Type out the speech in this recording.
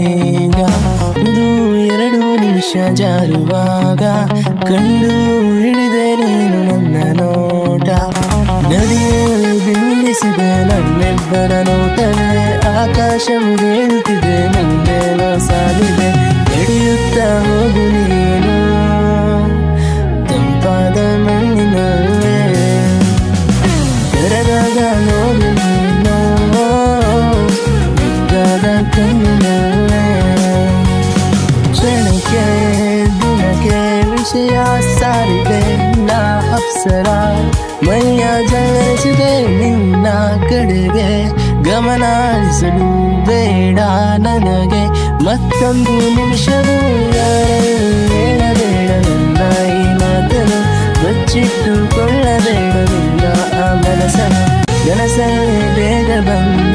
ಬೇಗ ಇದು 2 ನಿಮಿಷ ಜಾರುವಾಗ ಕಂಡು ಹಿಡಿದೆ ನೀನು ನನ್ನ ನೋಟ ನದಿಯಲ್ಲಿ ಬಿಂಬಿಸಿದೆ ನನ್ನೆಬ್ಬರ ನೋಟವೇ ಆಕಾಶವು ಹೇಳುತ್ತಿದೆ ಮುಂದೇನೋ ಸಾಲಿದೆ ನಡೆಯುತ್ತಾ ಹೋಗು ನೀನು ತಂಪಾದ ಮಣ್ಣಿನಲ್ಲೇ ತೆರೆದಾಗ ನೋಡು ನೀನು ಮುದ್ದಾದ ಕಣ್ಣಿನಲ್ಲೇ ಕ್ಷಣಕ್ಕೆ ದಿನಕ್ಕೆ ವಿಷಯ ಸಾರಿದೆ ನಾ ಅಪ್ಸರ ಮೈಯ ಜರಿಸಿದೆ ನಿನ್ನ ಕಡೆಗೆ ಗಮನ ಹರಿಸಲು ಬೇಡ ನನಗೆ ಮತ್ತೊಂದು ನಿಮಿಷವೂ ಹೇಳಬೇಡ ನನ್ನ ಈ ಮಾತನ್ನು ಬಚ್ಚಿಟ್ಟುಕೊಳ್ಳಬೇಡ ನಿನ್ನ ಆ ಮನಸ್ಸನ್ನು ಬೇಗ ಬಂದ